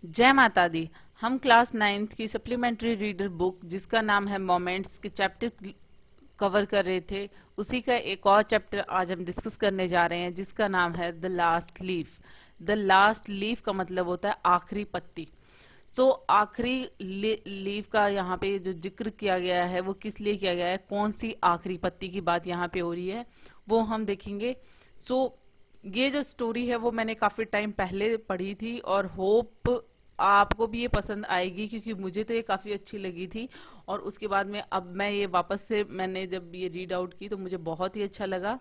जय माता दी। हम क्लास 9th की सप्लीमेंट्री रीडर बुक जिसका नाम है मोमेंट्स के चैप्टर कवर कर रहे थे। उसी का एक और चैप्टर आज हम डिस्कस करने जा रहे हैं जिसका नाम है the last leaf. The last leaf का मतलब होता है आखिरी पत्ती। आखिरी लीफ का यहाँ पे जो जिक्र किया गया है वो किस लिए किया गया है, कौन सी आखिरी पत्ती की बात यहाँ पे हो रही है वो हम देखेंगे। सो ये जो स्टोरी है वो मैंने काफी टाइम पहले पढ़ी थी और होप आपको भी ये पसंद आएगी क्योंकि मुझे तो ये काफी अच्छी लगी थी। और उसके बाद में अब मैं ये वापस से मैंने जब ये रीड आउट की तो मुझे बहुत ही अच्छा लगा।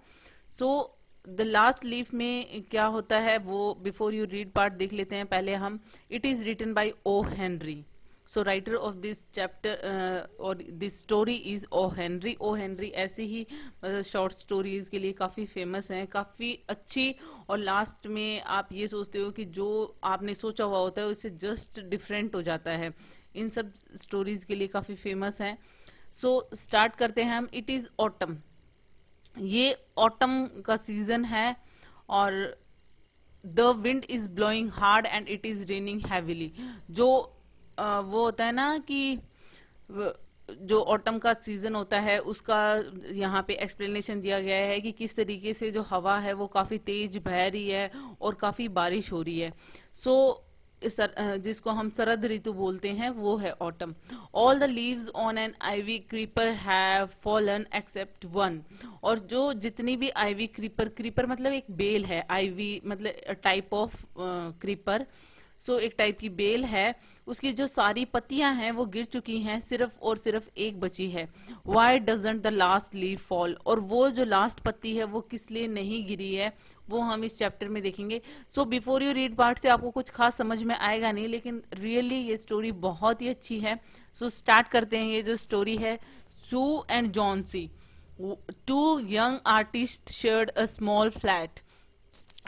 सो द लास्ट लीफ में क्या होता है वो बिफोर यू रीड पार्ट देख लेते हैं पहले हम। It is written by O Henry. So writer of this chapter और this story is O Henry. O Henry ऐसे ही शॉर्ट स्टोरीज के लिए काफी फेमस हैं, काफी अच्छी। और लास्ट में आप ये सोचते हो कि जो आपने सोचा हुआ होता है उससे जस्ट डिफरेंट हो जाता है। इन सब स्टोरीज के लिए काफी फेमस हैं। सो स्टार्ट करते हैं हम। It is autumn. ये ऑटम का सीजन है और the wind is blowing hard and it is raining heavily. जो वो होता है ना कि जो ऑटम का सीजन होता है उसका यहाँ पे एक्सप्लेनेशन दिया गया है कि किस तरीके से जो हवा है वो काफी तेज बह रही है और काफी बारिश हो रही है। सो जिसको हम शरद ऋतु बोलते हैं वो है autumn. All the leaves on an ivy creeper have fallen except one. और जो जितनी भी आईवी क्रीपर, क्रीपर मतलब एक बेल है, आईवी मतलब टाइप ऑफ क्रीपर। एक टाइप की बेल है, उसकी जो सारी पत्तियां हैं वो गिर चुकी हैं, सिर्फ और सिर्फ एक बची है। Why doesn't the last leaf fall. और वो जो लास्ट पत्ती है वो किस लिए नहीं गिरी है वो हम इस चैप्टर में देखेंगे। बिफोर यू रीड पार्ट से आपको कुछ खास समझ में आएगा नहीं, लेकिन रियली ये स्टोरी बहुत ही अच्छी है। स्टार्ट करते हैं। ये जो स्टोरी है, Sue and Johnsy, two young artist shared a small flat.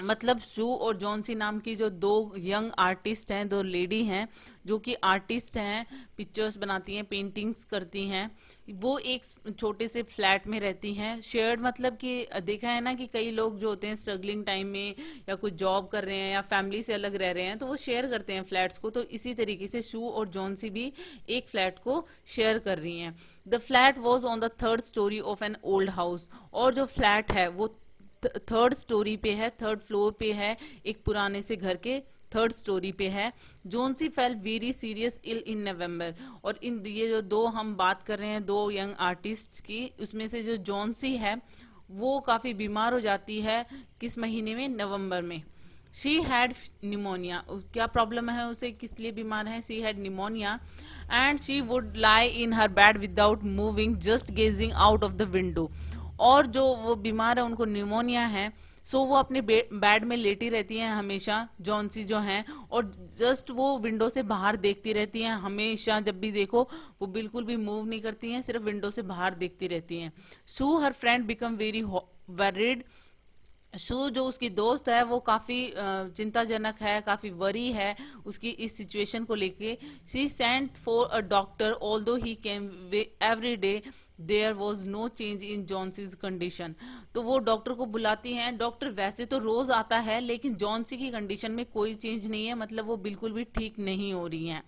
मतलब सू और जॉन्सी नाम की जो दो यंग आर्टिस्ट हैं, दो लेडी हैं जो कि आर्टिस्ट हैं, पिक्चर्स बनाती हैं, पेंटिंग्स करती हैं। वो एक छोटे से फ्लैट में रहती हैं। शेयर्ड मतलब कि देखा है ना कि कई लोग जो होते हैं स्ट्रगलिंग टाइम में या कुछ जॉब कर रहे हैं या फैमिली से अलग रह रहे हैं तो वो शेयर करते हैं फ्लैट्स को। तो इसी तरीके से सू और जॉन्सी भी एक फ्लैट को शेयर कर रही हैं। The flat was on the third story of an old house. और जो फ्लैट है वो थर्ड स्टोरी पे है, थर्ड फ्लोर पे है, एक पुराने से घर के थर्ड स्टोरी पे है। जोन्सी फेल वेरी सीरियस इल इन नवंबर। और इन ये जो दो हम बात कर रहे हैं दो यंग आर्टिस्ट की, उसमें से जो जॉन्सी है वो काफी बीमार हो जाती है। किस महीने में? नवंबर में। She had pneumonia. क्या प्रॉब्लम है उसे, किस लिए बीमार है? She had pneumonia and she would lie in her bed without moving just gazing out of the window. और जो वो बीमार है उनको निमोनिया है, वो अपने बेड में लेटी रहती हैं हमेशा, जॉन्सी जो हैं, और जस्ट वो विंडो से बाहर देखती रहती हैं हमेशा। जब भी देखो वो बिल्कुल भी मूव नहीं करती हैं, सिर्फ विंडो से बाहर देखती रहती हैं। Sue her friend become very worried. Sue जो उसकी दोस्त है वो काफी चिंताजनक है, काफी वरी है उसकी इस सिचुएशन को लेके। She sent for a doctor although he came every day there was no change in Johnsy's condition. तो वो डॉक्टर को बुलाती हैं। डॉक्टर वैसे तो रोज आता है लेकिन जॉन्सी की कंडीशन में कोई चेंज नहीं है, मतलब वो बिल्कुल भी ठीक नहीं हो रही हैं।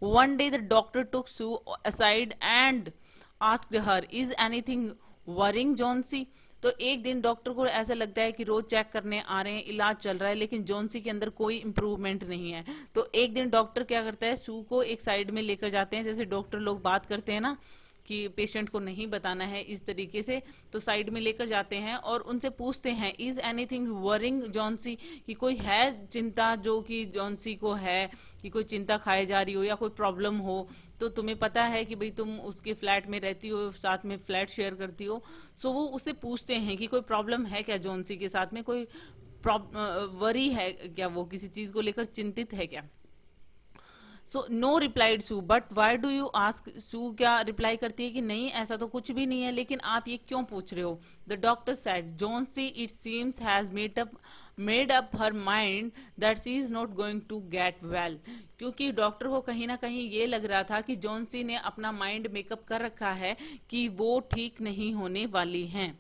One day the doctor took Sue aside and asked her is anything worrying Johnsy. तो एक दिन डॉक्टर को ऐसा लगता है कि रोज चेक करने आ रहे हैं, इलाज चल रहा है, लेकिन जॉन्सी के अंदर कोई इंप्रूवमेंट नहीं है। तो एक दिन डॉक्टर क्या करता है, सू को एक साइड में लेकर जाते हैं, जैसे डॉक्टर लोग बात करते हैं ना कि पेशेंट को नहीं बताना है इस तरीके से, तो साइड में लेकर जाते हैं और उनसे पूछते हैं इज एनीथिंग वरिंग जॉन्सी, कि कोई है चिंता जो कि जॉन्सी को है, कि कोई चिंता खाई जा रही हो या कोई प्रॉब्लम हो। तो तुम्हें पता है कि भाई तुम उसके फ्लैट में रहती हो, साथ में फ्लैट शेयर करती हो। वो उससे पूछते हैं कि कोई प्रॉब्लम है क्या जॉन्सी के साथ में, कोई वरी है क्या, वो किसी चीज को लेकर चिंतित है क्या। No replied Sue, but why do you ask. Sue क्या रिप्लाई करती है कि नहीं ऐसा तो कुछ भी नहीं है, लेकिन आप ये क्यों पूछ रहे हो। The doctor said Johnsy it seems has made up her mind that she is not going to get well. क्योंकि डॉक्टर को कहीं ना कहीं ये लग रहा था कि जॉन्सी ने अपना माइंड मेकअप कर रखा है कि वो ठीक नहीं होने वाली हैं।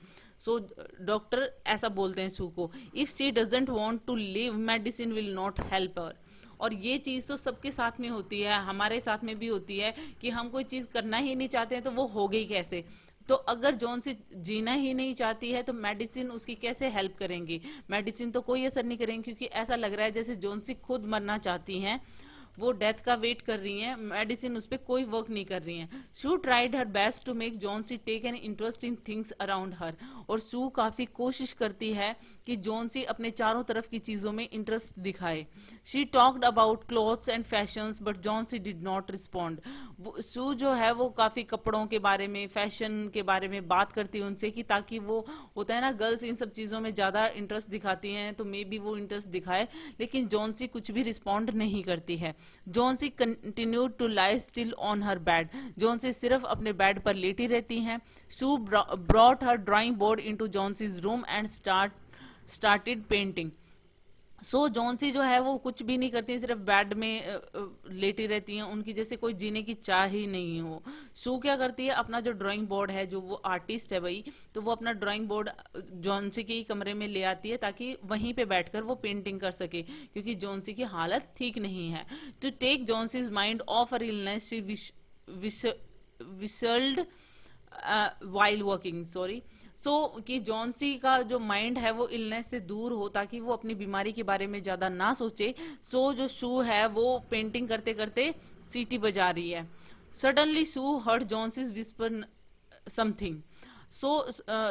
डॉक्टर ऐसा बोलते हैं सू को, if she doesn't want to live medicine will not help her. और ये चीज तो सबके साथ में होती है, हमारे साथ में भी होती है कि हम कोई चीज करना ही नहीं चाहते हैं तो वो हो गई कैसे। तो अगर जॉन सी जीना ही नहीं चाहती है तो मेडिसिन उसकी कैसे हेल्प करेंगी, मेडिसिन तो कोई असर नहीं करेंगे, क्योंकि ऐसा लग रहा है जैसे जॉन सी खुद मरना चाहती हैं, वो डेथ का वेट कर रही हैं, मेडिसिन उस पर कोई वर्क नहीं कर रही हैं। Sue tried her best to make Johnsy take an interest in things around her, और शू काफी कोशिश करती है कि जॉन सी अपने चारों तरफ की चीजों में इंटरेस्ट दिखाए। She talked about clothes and fashions but Johnsy did not respond. Sue जो है वो काफी कपड़ों के बारे में, फैशन के बारे में बात करती है उनसे, कि ताकि वो, होता है ना गर्ल्स इन सब चीजों में ज्यादा इंटरेस्ट दिखाती हैं तो मे बी वो इंटरेस्ट दिखाए, लेकिन जॉन सी कुछ भी रिस्पॉन्ड नहीं करती है। Johnsy continued to lie still on her bed, Johnsy सिर्फ अपने बेड पर लेटी रहती हैं। Sue brought her drawing board into Johnsy's room and started painting. So Johnsy जो है वो कुछ भी नहीं करती, सिर्फ बेड में लेटी रहती हैं, उनकी जैसे कोई जीने की चाह ही नहीं हो। शू क्या करती है, अपना जो ड्राइंग बोर्ड है, जो वो आर्टिस्ट है भाई, तो वो अपना ड्राइंग बोर्ड जॉन सी के ही कमरे में ले आती है ताकि वहीं पे बैठकर वो पेंटिंग कर सके, क्योंकि जॉन सी की हालत ठीक नहीं है। To take Johnsy's mind off her illness she whistled while working, sorry. कि जॉन सी का जो माइंड है वो इलनेस से दूर हो, ताकि वो अपनी बीमारी के बारे में ज्यादा ना सोचे। जो शू है वो पेंटिंग करते करते सीटी बजा रही है। Suddenly Sue heard Johnsy's whisper something.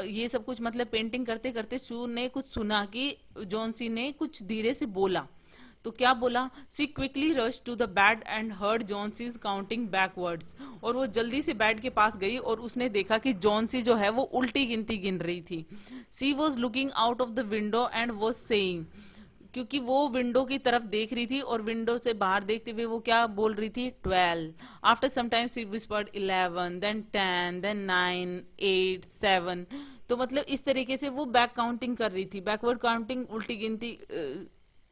ये सब कुछ मतलब पेंटिंग करते करते शू ने कुछ सुना कि जॉन सी ने कुछ धीरे से बोला। तो क्या बोला, Sue quickly rush to the bed and heard Johnsy's counting backwards. और वो जल्दी से बेड के पास गई और उसने देखा कि जॉन सी जो है वो उल्टी गिनती गिन रही थी। She was looking out of the window and was saying, क्योंकि वो विंडो की तरफ देख रही थी और विंडो से बाहर देखते हुए वो क्या बोल रही थी, 12। आफ्टर सम टाइम सी विस्पर्ड 11, देन 10, देन 9, 8, 7। तो मतलब इस तरीके से वो बैक काउंटिंग कर रही थी, बैकवर्ड काउंटिंग, उल्टी गिनती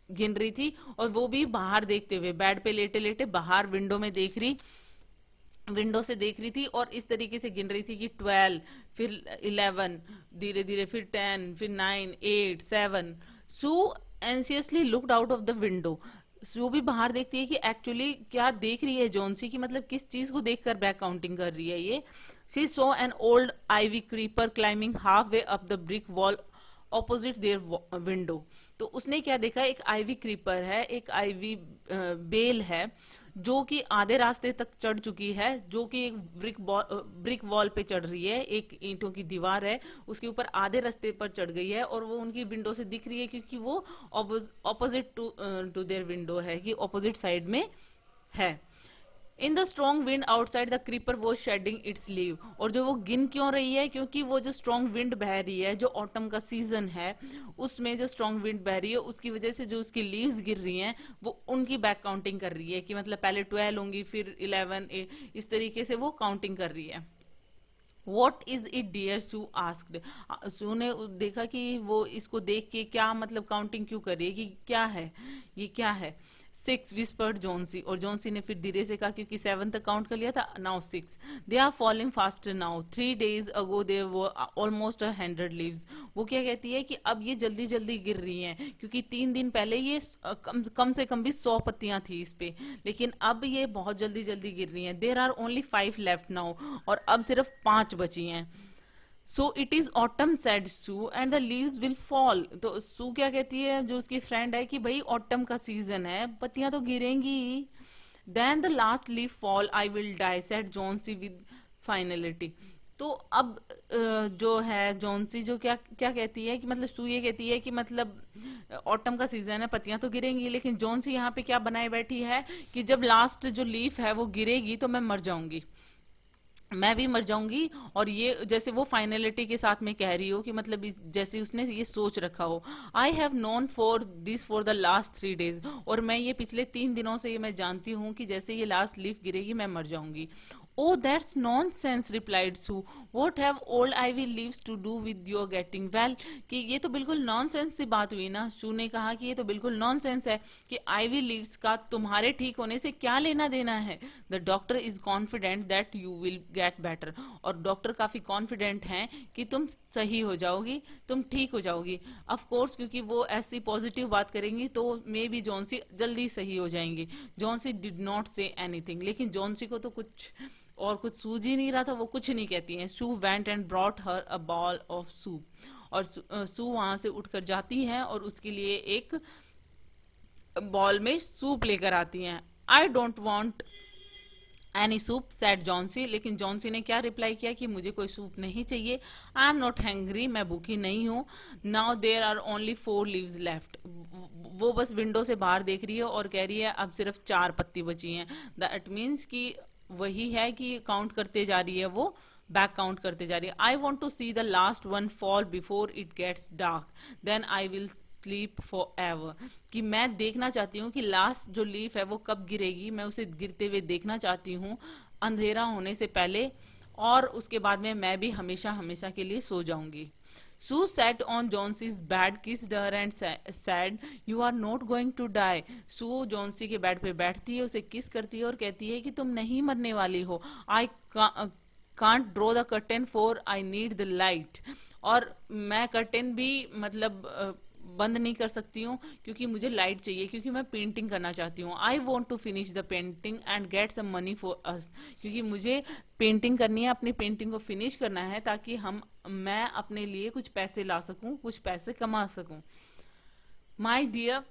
गिन रही थी, और वो भी बाहर देखते हुए, बेड पे लेटे लेटे बाहर विंडो में देख रही, विंडो से देख रही थी, और इस तरीके से गिन रही थी कि 12, फिर 11, धीरे धीरे फिर 10, फिर 9, 8, 7। Sue anxiously looked out of the window. Sue भी बाहर देखती है कि एक्चुअली क्या देख रही है जॉन सी, की मतलब किस चीज को देखकर बैक काउंटिंग कर रही है ये। She saw an old ivy creeper climbing half way up the brick wall opposite their window. तो उसने क्या देखा, एक आईवी क्रीपर है, एक आईवी बेल है, जो कि आधे रास्ते तक चढ़ चुकी है, जो कि एक ब्रिक वॉल पे चढ़ रही है, एक ईंटों की दीवार है उसके ऊपर आधे रास्ते पर चढ़ गई है, और वो उनकी विंडो से दिख रही है, क्योंकि वो ऑपोजिट टू देयर विंडो है, कि ऑपोजिट साइड में है। In the strong wind outside the creeper was shedding its leave. और जो वो गिन क्यों रही है, क्योंकि वो जो स्ट्रॉन्ग विंड बह रही है, जो ऑटम का सीजन है उसमें जो स्ट्रॉन्ग विंड बह रही है, उसकी वजह से जो उसकी लीव्स गिर रही हैं वो उनकी बैक काउंटिंग कर रही है, कि मतलब पहले 12 होंगी, फिर 11, इस तरीके से वो काउंटिंग कर रही है। What is it dear, Sue asked. Sue ने देखा कि वो इसको देख के क्या मतलब काउंटिंग क्यों कर रही है, कि क्या है ये, क्या है। 6 विस्पर्ड जॉन्सी, और जॉन्सी ने फिर धीरे से कहा, क्योंकि 7 तक काउंट कर लिया था, now 6। They are falling faster now, 3 days ago they were almost 100 leaves. वो क्या कहती है कि अब ये जल्दी जल्दी गिर रही हैं, क्योंकि 3 दिन पहले ये कम से कम भी 100 पत्तियां थी इस पे, लेकिन अब ये बहुत जल्दी जल्दी गिर रही हैं। There are only 5 left now, और अब सिर्फ 5 बची हैं। So it is autumn said Sue and the leaves will fall. तो सू क्या कहती है, जो उसकी फ्रेंड है, कि भाई ऑटम का सीजन है, पत्तियां तो गिरेंगी। Then the last leaf fall I will die said Johnsy with finality. तो अब जो है जॉन्सी जो क्या क्या कहती है, कि मतलब सू ये कहती है कि मतलब ऑटम का सीजन है, पत्तियां तो गिरेंगी, लेकिन जॉन्सी यहाँ पे क्या बनाए बैठी है कि जब लास्ट जो लीफ है वो गिरेगी तो मैं मर जाऊंगी, मैं भी मर जाऊंगी। और ये जैसे वो फाइनलिटी के साथ में कह रही हो, कि मतलब जैसे उसने ये सोच रखा हो, I have known for this for the last 3 days। और मैं ये पिछले 3 दिनों से ये मैं जानती हूँ कि जैसे ये लास्ट लीफ गिरेगी मैं मर जाऊंगी। Oh, that's nonsense, replied Sue. What have old ivy leaves to do with your getting well? कि ये तो बिल्कुल नॉनसेंस सी बात हुई ना. शू ने कहा कि ये तो बिल्कुल नॉनसेंस है कि आइवी लीव्स का तुम्हारे ठीक होने से क्या लेना देना है. The doctor is confident that you will get better. और डॉक्टर काफी कॉन्फिडेंट हैं कि तुम सही हो जाओगी, तुम ठीक हो जाओगी. ऑफ कोर्स क्योंकि वो ऐसी पॉजिटिव बात करेंगी तो मे बी जॉन्सी जल्दी सही हो जाएंगी. Johnsy did not say anything. लेकिन जॉन्सी को तो कुछ सूझ ही नहीं रहा था. वो कुछ नहीं कहती हैं. Sue went and brought her a bowl of soup. और सू वहां से उठकर जाती हैं और उसके लिए एक बॉल में सूप लेकर आती हैं. I don't want any soup said Johnsy. लेकिन जॉन्सी ने क्या रिप्लाई किया कि मुझे कोई सूप नहीं चाहिए. I am not hungry. मैं भूखी नहीं हूँ. Now there are only 4 leaves left. वो बस विंडो से बाहर देख रही है और कह रही है अब सिर्फ 4 पत्ती बची हैं. दैट मीन्स कि वही है कि काउंट करते जा रही है, वो बैक काउंट करते जा रही है. I want to see the last one fall before it gets dark, then I will sleep forever. कि मैं देखना चाहती हूँ कि लास्ट जो लीफ है वो कब गिरेगी. मैं उसे गिरते हुए देखना चाहती हूँ अंधेरा होने से पहले, और उसके बाद में मैं भी हमेशा हमेशा के लिए सो जाऊंगी. Sue sat on Jonesy's bed, kissed her and said, "You are not going to die." Sue Jonesy के बेड पे बैठती है, उसे किस करती है और कहती है कि तुम नहीं मरने वाली हो. I can't draw the curtain for I need the light. और मैं कर्टेन भी मतलब बंद नहीं कर सकती हूँ क्योंकि मुझे लाइट चाहिए, क्योंकि मैं पेंटिंग करना चाहती हूँ. I want to finish the painting and get some money for us. क्योंकि मुझे पेंटिंग करनी है, अपनी पेंटिंग को फिनिश करना है ताकि मैं अपने लिए कुछ पैसे ला सकूं, कुछ पैसे कमा सकूं. माई डियर,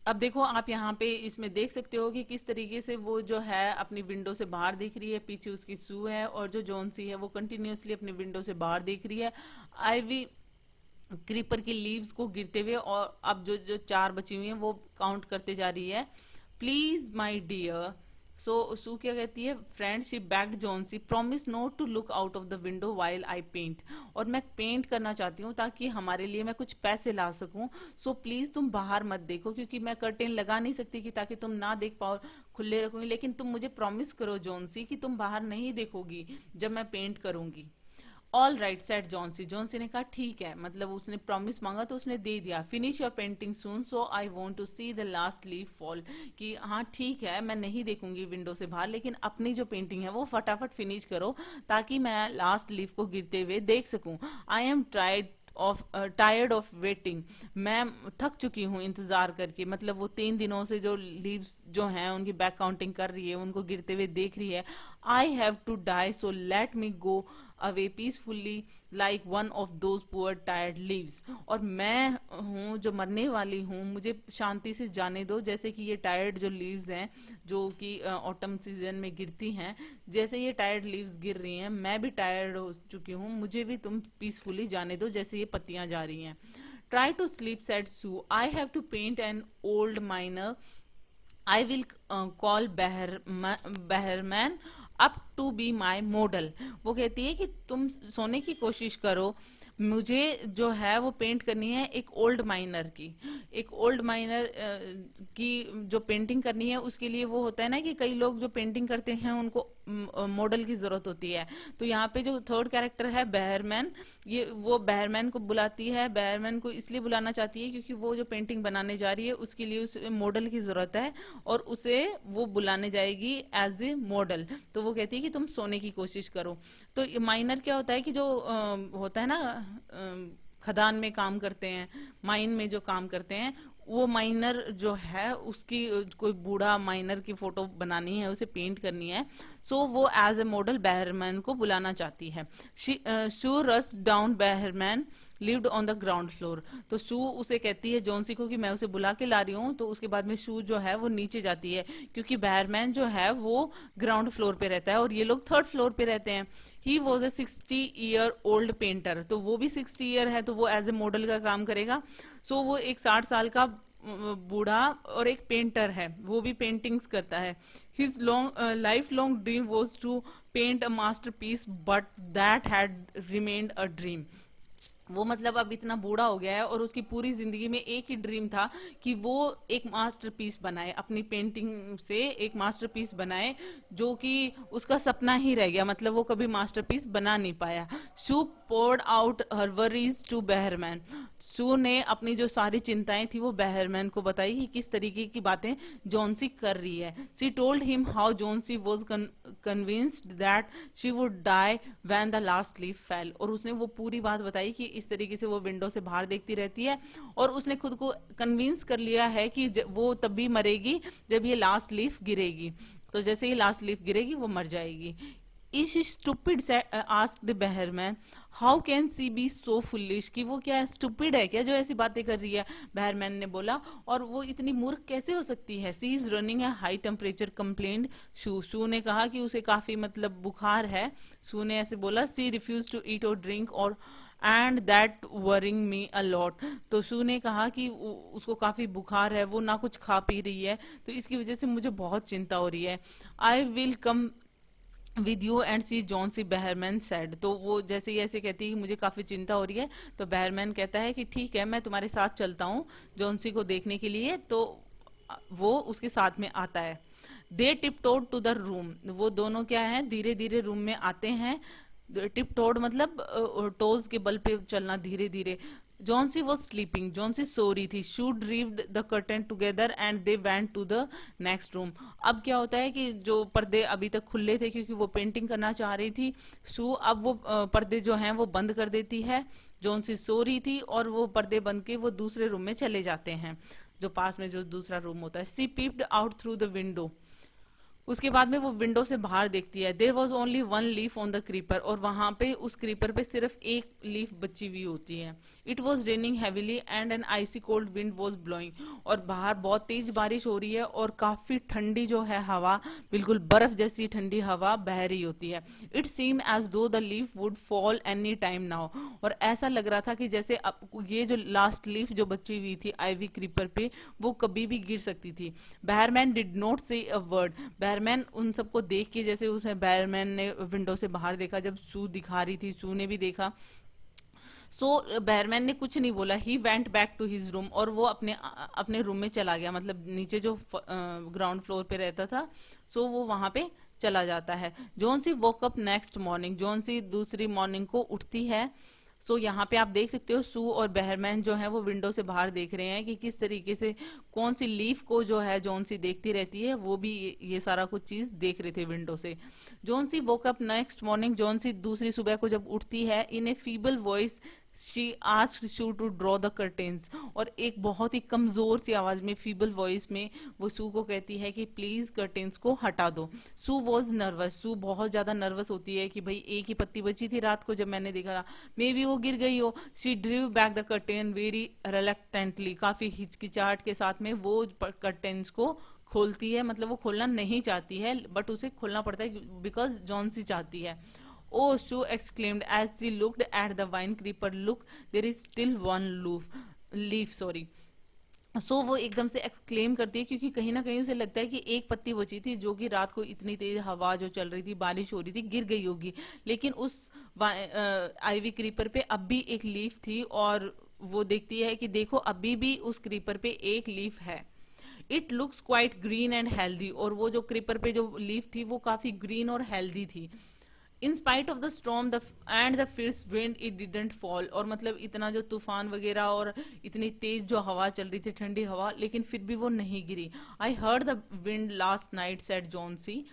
अब देखो आप यहाँ पे इसमें देख सकते हो कि किस तरीके से वो जो है अपनी विंडो से बाहर देख रही है. पीछे उसकी सू है और जो जॉन्सी है वो कंटिन्यूअसली अपनी विंडो से बाहर देख रही है आईवी क्रीपर की लीव्स को गिरते हुए. और अब जो जो 4 बची हुई हैं वो काउंट करते जा रही है. Please my dear. सो सू क्या कहती है, friend she begged Johnsy, promise not to look out of the window while I paint. और मैं पेंट करना चाहती हूँ ताकि हमारे लिए मैं कुछ पैसे ला सकूं. सो प्लीज तुम बाहर मत देखो, क्योंकि मैं कर्टेन लगा नहीं सकती कि ताकि तुम ना देख पाओ, खुले रखूंगी. लेकिन तुम मुझे प्रॉमिस करो जॉन्सी कि तुम बाहर नहीं देखोगी जब मैं पेंट करूंगी. All right set Johnsy. Johnsy ने कहा ठीक है, मतलब उसने प्रॉमिस मांगा तो उसने दे दिया. Finish your painting soon so I want to see the last leaf fall. कि हाँ ठीक है, मैं नहीं देखूंगी विंडो से बाहर, लेकिन अपनी जो पेंटिंग है वो फटाफट फिनिश करो ताकि मैं लास्ट लीफ को गिरते हुए देख सकूं. I am tired of waiting. मैं थक चुकी हूँ इंतजार करके. मतलब वो 3 दिनों से जो लीव्स जो हैं उनकी बैक काउंटिंग कर रही है, उनको गिरते हुए देख रही है. I have to die so let me go away peacefully like one of those poor tired leaves. और मैं हूँ जो मरने वाली हूँ, मुझे शांति से जाने दो, जैसे कि ये टायर्ड जो लीव्स हैं जो कि ऑटम सीजन में गिरती हैं, जैसे ये टायर्ड लीव्स गिर रही हैं, मैं भी टायर्ड हो चुकी हूँ, मुझे भी तुम पीसफुली जाने दो जैसे ये पत्तियां जा रही हैं. Try to sleep, said Sue. I have to paint an old miner. I will call Behrman up to be my model. वो कहती है कि तुम सोने की कोशिश करो, मुझे जो है वो पेंट करनी है एक ओल्ड माइनर की. एक ओल्ड माइनर की जो पेंटिंग करनी है उसके लिए वो होता है ना कि कई लोग जो पेंटिंग करते हैं उनको मॉडल की जरूरत होती है. तो यहाँ पे जो थर्ड कैरेक्टर है बेहरमैन, ये वो बेहरमैन को बुलाती है. बेहरमैन को इसलिए बुलाना चाहती है क्योंकि वो जो पेंटिंग बनाने जा रही है उसके लिए उसे मॉडल की जरूरत है और उसे वो बुलाने जाएगी एज ए मॉडल. तो वो कहती है कि तुम सोने की कोशिश करो. तो माइनर क्या होता है कि जो होता है ना खदान में काम करते हैं, माइन में जो काम करते हैं, वो माइनर जो है उसकी कोई बूढ़ा माइनर की फोटो बनानी है, उसे पेंट करनी है. सो वो एज ए मॉडल बेहरमैन को बुलाना चाहती है. शू रस down Behrman lived on the ground floor. तो शू उसे कहती है जॉन्सी को कि मैं उसे बुला के ला रही हूँ. तो उसके बाद में शू जो है वो नीचे जाती है क्योंकि बेहरमैन जो है वो ग्राउंड फ्लोर पे रहता है और ये लोग 3rd फ्लोर पे रहते हैं. He was a 60-year old painter. तो वो भी 60 ईयर है, तो वो एज ए मॉडल का काम करेगा. सो वो एक 60 साल का बूढ़ा और एक पेंटर है, वो भी पेंटिंग्स करता है. His life long dream was to paint a masterpiece but that had remained a dream. वो मतलब अब इतना बूढ़ा हो गया है और उसकी पूरी जिंदगी में एक ही ड्रीम था कि वो एक मास्टरपीस बनाए, अपनी पेंटिंग से एक मास्टरपीस बनाए, जो कि उसका सपना ही रह गया, मतलब वो कभी मास्टरपीस बना नहीं पाया। Sue poured out her worries to Behrman. Sue ने अपनी जो सारी चिंताएं थी वो बेहरमैन को बताई कि किस तरीके की बातें जॉन्सी कर रही है। She told him how Johnsy was convinced that she would die when the last leaf fell. और उसने वो पूरी बात बताई कि इस तरीके से वो विंडो से बाहर देखती रहती है और उसने खुद को कन्विंस कर लिया है कि वो तभी मरेगी जब ये लास्ट लीफ गिरेगी। तो जैसे ही लास्ट लीफ गिरेगी वो मर जाएगी। Is stupid asked Behrman, how can she be so foolish, कि वो क्या स्टूपिड है क्या जो ऐसी बातें कर रही है। बेहरमैन ने बोला, और वो इतनी मूर्ख कैसे हो सकती है। सी इज रनिंग है हाई टेम्परेचर कंप्लेंट शू। शू ने कहा कि उसे काफी मतलब बुखार है। शू ने ऐसे बोला, सी रिफ्यूज टू ईट और ड्रिंक और and that worrying me a lot. तो शू ने कहा कि उसको काफी बुखार है, वो ना कुछ खा पी रही है, तो इसकी वजह से मुझे बहुत चिंता हो रही है। I will come with you and see Johnsy, Behrman said. तो वो जैसे ही ऐसे कहती है कि मुझे काफी चिंता हो रही है, तो बेहरमैन कहता है कि ठीक है मैं तुम्हारे साथ चलता हूँ जॉन्सी को देखने के लिए। तो वो उसके साथ में आता है। They tiptoed to the room. वो दोनों क्या है, धीरे धीरे रूम में आते हैं। टिप टोड मतलब टोज के बल पे चलना धीरे धीरे। जॉन्सी वॉज स्लीपिंग, जॉन्सी सो रही थी। Sue drew the curtain together and they went to the next room. अब क्या होता है कि जो पर्दे अभी तक खुले थे क्योंकि वो पेंटिंग करना चाह रही थी शू, अब वो पर्दे जो हैं वो बंद कर देती है। जॉन्सी सो रही थी और वो पर्दे बंद के वो दूसरे रूम में चले जाते हैं, जो पास में जो दूसरा रूम होता है। She peeped out through the window. उसके बाद में वो विंडो से बाहर देखती है। There was only one leaf on the creeper. और वहां पे उस क्रीपर पे सिर्फ एक लीफ बची हुई होती है। It was raining heavily and an icy cold wind was blowing. और बाहर बहुत तेज बारिश हो रही है और काफी ठंडी जो है हवा, बिल्कुल बर्फ जैसी ठंडी हवा बह रही होती है। इट सीम एज दो the leaf would fall any time now. और ऐसा लग रहा था कि जैसे ये जो लास्ट लीफ जो बची हुई थी आईवी क्रीपर पे, वो कभी भी गिर सकती थी। बेहरमैन डिड नॉट से अ वर्ड। बेहरमैन उन सबको देख के, जैसे उसे बेहरमैन ने विंडो से बाहर देखा जब सू दिखा रही थी, सू ने भी देखा। सो बेहरमैन ने कुछ नहीं बोला। He went back to his room. और वो अपने अपने रूम में चला गया, मतलब नीचे जो ग्राउंड फ्लोर पे रहता था, सो वो वहां पे चला जाता है। Johnsy woke up next morning. Johnsy दूसरी मॉर्निंग को उठती है। सो यहाँ पे आप देख सकते हो सू और बेहरमैन जो है वो विंडो से बाहर देख रहे हैं कि किस तरीके से कौन सी लीफ को जो है जॉन्सी देखती रहती है, वो भी ये सारा कुछ चीज देख रहे थे विंडो से। Johnsy woke up next morning. Johnsy दूसरी सुबह को जब उठती है, in a feeble voice she asked Sue to draw the curtains. और एक बहुत ही कमजोर सी आवाज में, फीबल वॉइस में वो सू को कहती है कि प्लीज कर्टेन्स को हटा दो। सू वॉज नर्वस। सू बहुत ज्यादा नर्वस होती है कि भाई एक ही पत्ती बची थी रात को जब मैंने देखा, मे बी वो गिर गई हो। She ड्रीव back the curtain very reluctantly. काफी हिचकिचाहट के साथ में वो कर्टेन्स को खोलती है, मतलब वो खोलना नहीं चाहती है बट उसे खोलना पड़ता है बिकॉज जॉन्सी चाहती है। Oh, Sue exclaimed as she looked at the vine creeper. Look, there is still one leaf, sorry. सो वो एकदम से एक्सक्लेम करती है क्योंकि कहीं ना कहीं उसे लगता है कि एक पत्ती बची थी जो कि रात को इतनी तेज हवा जो चल रही थी, बारिश हो रही थी, गिर गई होगी। लेकिन उस आईवी क्रीपर पे अब भी एक लीफ थी और वो देखती है कि देखो अभी भी उस क्रीपर पे एक लीफ है। It looks quite green and healthy. और वो जो क्रीपर पे जो लीफ थी वो काफी ग्रीन और हेल्दी थी। In spite of the storm and the fierce wind it didn't fall. और मतलब इतना जो तूफान वगैरह और इतनी तेज जो हवा चल रही थी, ठंडी हवा, लेकिन फिर भी वो नहीं गिरी। I heard the wind last night said Johnsy,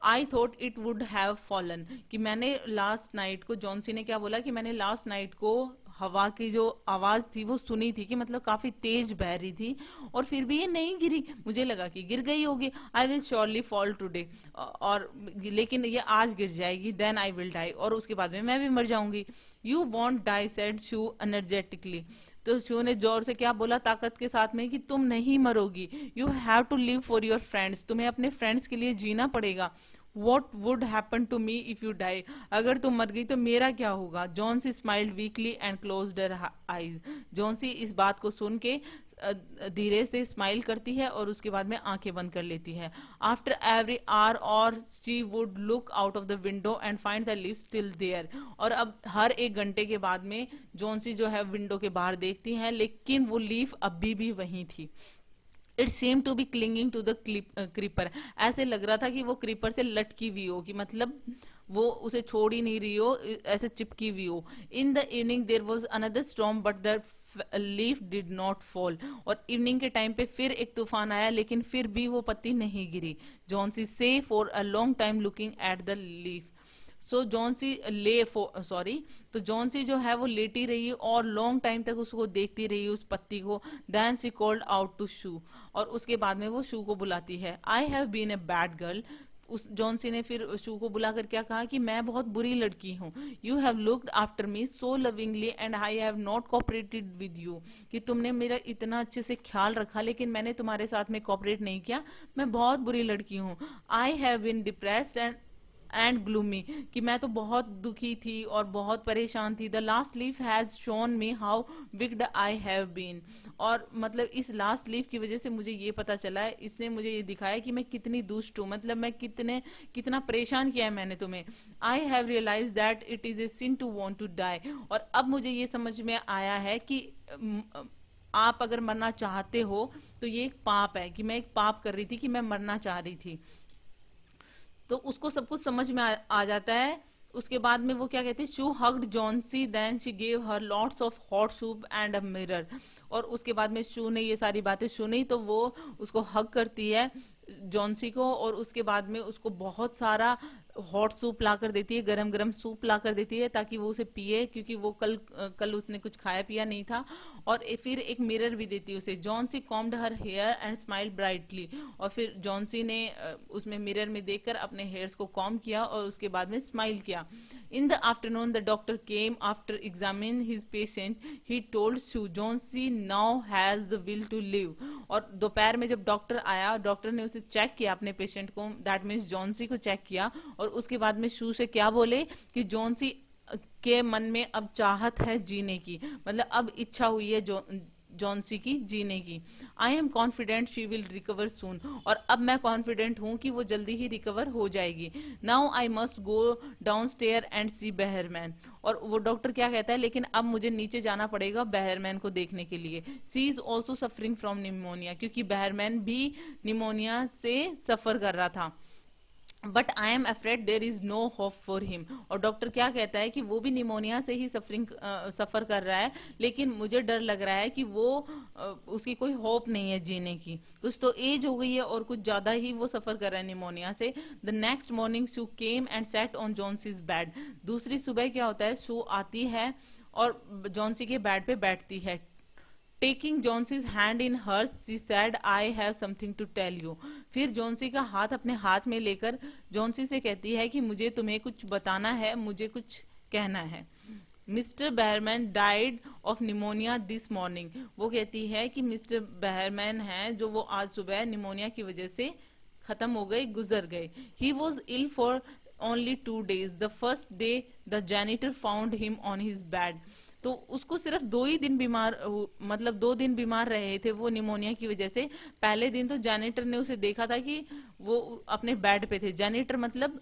I thought it would have fallen. कि मैंने लास्ट नाइट को, जॉन्सी ने क्या बोला कि मैंने लास्ट नाइट को हवा की जो आवाज थी वो सुनी थी कि मतलब काफी तेज बह रही थी और फिर भी ये नहीं गिरी, मुझे लगा कि गिर गई होगी। I will surely fall today. और लेकिन ये आज गिर जाएगी, देन आई विल डाई। और उसके बाद में मैं भी मर जाऊंगी। You won't die said Sue energetically. तो शू ने जोर से क्या बोला, ताकत के साथ में, कि तुम नहीं मरोगी। You have to live for your friends. तुम्हें अपने फ्रेंड्स के लिए जीना पड़ेगा। What would happen to me if you die. अगर तुम मर गई तो मेरा क्या होगा। Johnsy smiled weakly and closed her eyes. Johnsy इस बात को सुन के धीरे से स्माइल करती है और उसके बाद में आंखें बंद कर लेती है. आफ्टर एवरी आवर और she would look out of the window and find the leaf still there. और अब हर एक घंटे के बाद में जॉन्सी जो है विंडो के बाहर देखती है, लेकिन वो लीफ अभी भी वहीं थी. It seemed to be clinging to the creeper. ऐसे लग रहा था कि वो क्रीपर से लटकी हुई हो, कि मतलब वो उसे छोड़ ही नहीं रही हो, ऐसे चिपकी हुई हो. In the evening there was another storm but the leaf did not fall. और इवनिंग के टाइम पे फिर एक तूफान आया, लेकिन फिर भी वो पत्ती नहीं गिरी. जॉन्सी से for a long time looking at the leaf. So Johnsy तो जॉन्सी जो है वो लेटी रही और लॉन्ग टाइम तक उसको देखती रही, उस पत्ती को. Then she called out to Sue. और उसके बाद में वो शू को बुलाती है. I have been a bad girl. उस जॉन्सी ने फिर शू को बुलाकर क्या कहा कि मैं बहुत बुरी लड़की हूँ. You have looked after me so lovingly and I have not cooperated with you. कि तुमने मेरा इतना अच्छे से ख्याल रखा, लेकिन मैंने तुम्हारे साथ में कोऑपरेट नहीं किया. मैं बहुत बुरी लड़की हूँ. I have been depressed and gloomy. कि मैं तो बहुत दुखी थी और बहुत परेशान थी. The last leaf has shown me how wicked I have been. और मतलब इस लास्ट लीफ की वजह से मुझे ये पता चला है, इसने मुझे ये दिखाया कि मैं कितनी दुष्ट हूँ, मतलब मैं कितना परेशान किया है मैंने तुम्हें. I have realise that it is a sin to want to die. और अब मुझे ये समझ में आया है कि आप अगर मरना चाहते हो तो ये एक पाप है, कि मैं एक पाप कर रही थी, कि मैं मरना चाह रही थी. तो उसको सब कुछ समझ में आ जाता है. उसके बाद में वो क्या कहती है, Sue hugged Johnsy then she gave her lots of hot soup and a mirror. और उसके बाद में शू ने ये सारी बातें सुनी तो वो उसको हग करती है जॉन्सी को, और उसके बाद में उसको बहुत सारा हॉट सूप ला कर देती है, गरम गरम सूप ला कर देती है ताकि वो उसे पिए, क्योंकि वो कल उसने कुछ खाया पिया नहीं था. और फिर एक मिरर भी देती है उसे. Johnsy combed her hair and smile brightly. और फिर जॉन्सी ने उसमें मिरर में देखकर अपने हेयर्स को कॉम किया और उसके बाद में स्माइल किया. In the afternoon the doctor came after examine his patient. He told Sue Johnsy now has the will to live. और दोपहर में जब डॉक्टर आया, डॉक्टर ने उसे चेक किया अपने पेशेंट को, दैट मीन्स जॉन्सी को चेक किया. और उसके बाद में शू से क्या बोले कि जॉन्सी के मन में अब चाहत है जीने की, मतलब अब इच्छा हुई है जॉन्सी की जीने की. I am confident she will recover soon. और अब मैं कॉन्फिडेंट हूं कि वो जल्दी ही रिकवर हो जाएगी. Now I must go down stair and see Behrman. और वो डॉक्टर क्या कहता है, लेकिन अब मुझे नीचे जाना पड़ेगा बहरमैन को देखने के लिए. She is also suffering from pneumonia, क्योंकि बहरमैन भी निमोनिया से सफर कर रहा था. But I am afraid there is no hope for him. और डॉक्टर क्या कहता है कि वो भी निमोनिया से ही सफर कर रहा है, लेकिन मुझे डर लग रहा है कि वो उसकी कोई होप नहीं है जीने की. कुछ तो एज हो गई है और कुछ ज्यादा ही वो सफर कर रहा है निमोनिया से. The next morning shoe came and set on Johnsy's bed. दूसरी सुबह क्या होता है, शू आती है और जॉन्सी के बेड पे बैठती है. Taking Johnsy's hand in hers she said I have something to tell you. फिर जॉन्सी का हाथ अपने हाथ में लेकर जॉन्सी से कहती है कि मुझे तुम्हें कुछ बताना है, मुझे कुछ कहना है. Mister Behrman died of pneumonia this morning. वो कहती है कि मिस्टर बहरमैन है जो वो आज सुबह निमोनिया की वजह से खत्म हो गए, गुजर गए. He was ill for only 2 days. The first day the janitor found him on his bed. तो उसको सिर्फ 2 ही दिन मतलब 2 दिन बीमार रहे थे वो निमोनिया की वजह से. पहले दिन तो जैनिटर ने उसे देखा था कि वो अपने बेड पे थे. जैनिटर मतलब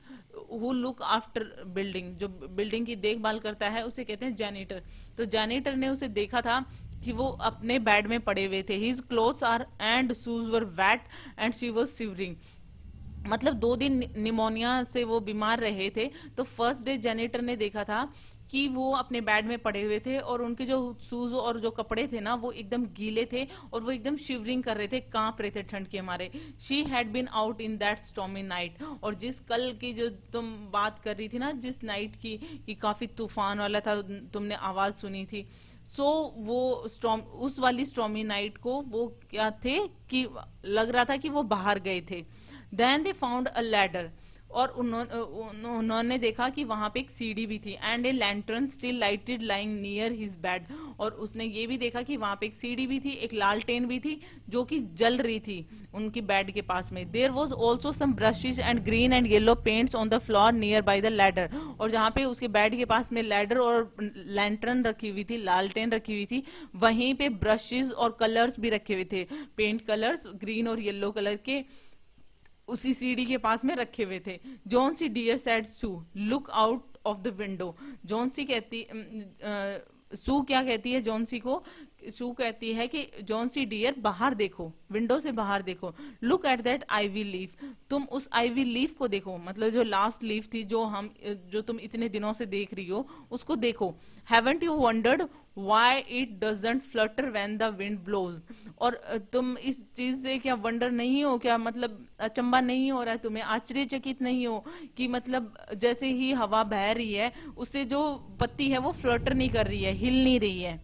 हु लुक आफ्टर बिल्डिंग, जो बिल्डिंग की देखभाल करता है उसे कहते हैं जैनिटर. तो जैनिटर ने उसे देखा था कि वो अपने बेड में पड़े हुए थे. His clothes are and shoes were wet and she was shivering. मतलब 2 दिन निमोनिया से वो बीमार रहे थे. तो फर्स्ट डे जैनिटर ने देखा था कि वो अपने बेड में पड़े हुए थे और उनके जो शूज और जो कपड़े थे ना वो एकदम गीले थे और वो एकदम शिवरिंग कर रहे थे, कांप रहे थे ठंड के मारे. She had been out in that stormy night. और जिस कल की जो तुम बात कर रही थी ना, जिस नाइट की कि काफी तूफान वाला था, तुमने आवाज सुनी थी. वो स्टॉर्म, उस वाली स्टॉर्मी नाइट को वो क्या थे कि लग रहा था कि वो बाहर गए थे. Then they found a ladder. और उन्होंने देखा कि वहां पे एक सीढ़ी भी थी, and A lantern still lighted lying near his bed, और उसने ये भी देखा कि वहां पे एक सीढ़ी भी थी, एक लालटेन भी थी जो कि जल रही थी उनकी बेड के पास में। There was also some brushes and green and yellow paints on the floor near by the ladder, और जहाँ पे उसके बेड के पास में लैडर और लैंटर्न रखी हुई थी, लालटेन रखी हुई थी, वहीं पे ब्रशेज और कलर्स भी रखे हुए थे, पेंट कलर्स ग्रीन और येलो कलर के उसी सीढ़ी के पास में रखे हुए थे। Johnsy dear said Sue look out of the window. Johnsy कहती सू क्या कहती है जॉन सी को, सू कहती है कि जॉन सी डियर बाहर देखो, विंडो से बाहर देखो, look at that ivy leaf, तुम उस आईवी लीफ को देखो, मतलब जो लास्ट लीफ थी जो तुम इतने दिनों से देख रही हो उसको देखो। Haven't you wondered why it doesn't flutter when the wind blows, और तुम इस चीज से क्या वंडर नहीं हो, क्या मतलब अचंबा नहीं हो रहा है तुम्हें, आश्चर्यचकित नहीं हो कि मतलब जैसे ही हवा बह रही है उससे जो पत्ती है वो फ्लटर नहीं कर रही है, हिल नहीं रही है,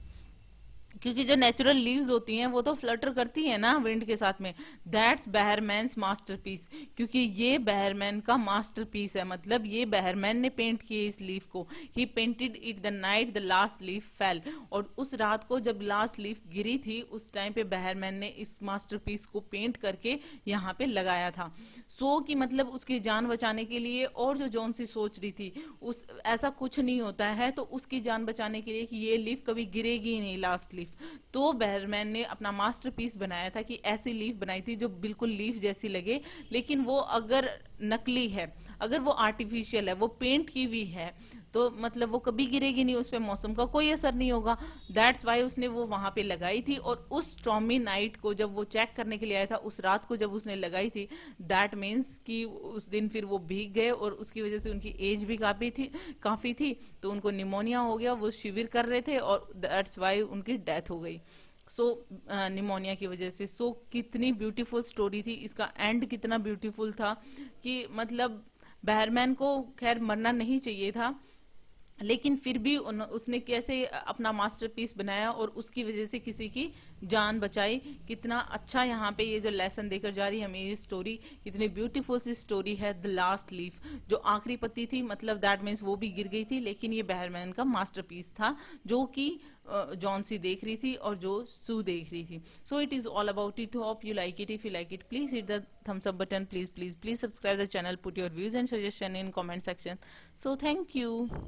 क्योंकि जो नेचुरल लीव्स होती हैं वो तो फ्लटर करती है ना विंड के साथ में। दैट्स बहरमैन्स मास्टरपीस, क्योंकि ये बहरमैन का मास्टरपीस है, मतलब ये बहरमैन ने पेंट किए इस लीफ को। He painted it the night the last leaf fell, और उस रात को जब लास्ट लीफ गिरी थी उस टाइम पे बहरमैन ने इस मास्टरपीस को पेंट करके यहाँ पे लगाया था। सो कि मतलब उसकी जान बचाने के लिए, और जो जॉन सी सोच रही थी उस ऐसा कुछ नहीं होता है, तो उसकी जान बचाने के लिए कि ये लीफ कभी गिरेगी ही नहीं लास्ट लीफ, तो बहरमैन ने अपना मास्टरपीस बनाया था कि ऐसी लीफ बनाई थी जो बिल्कुल लीफ जैसी लगे, लेकिन वो अगर नकली है, अगर वो आर्टिफिशियल है, वो पेंट की हुई है, तो मतलब वो कभी गिरेगी नहीं, उस पे मौसम का कोई असर नहीं होगा। दैट्स वाई उसने वो वहां पे लगाई थी, और उस स्टॉर्मी नाइट को जब वो चेक करने के लिए आया था, उस रात को जब उसने लगाई थी, दैट मीन्स कि उस दिन फिर वो भीग गए, और उसकी वजह से उनकी एज भी काफी थी, तो उनको निमोनिया हो गया, वो शिविर कर रहे थे, और दैट्स वाई उनकी डेथ हो गई निमोनिया की वजह से। कितनी ब्यूटीफुल स्टोरी थी, इसका एंड कितना ब्यूटीफुल था कि मतलब बहरमैन को खैर मरना नहीं चाहिए था, लेकिन फिर भी उसने कैसे अपना मास्टरपीस बनाया और उसकी वजह से किसी की जान बचाई। कितना अच्छा यहाँ पे ये जो लेसन देकर जा रही है हमें ये स्टोरी, कितनी ब्यूटीफुल सी स्टोरी है। द लास्ट लीफ, जो आखिरी पत्ती थी, मतलब दैट मीन्स वो भी गिर गई थी, लेकिन ये बहरमैन का मास्टरपीस था जो कि जॉन सी देख रही थी और जो सू देख रही थी। सो it is all about it, hope you like it. If you like it, please hit the thumbs up button, please subscribe the channel, put your views and suggestion in comment section. So thank you.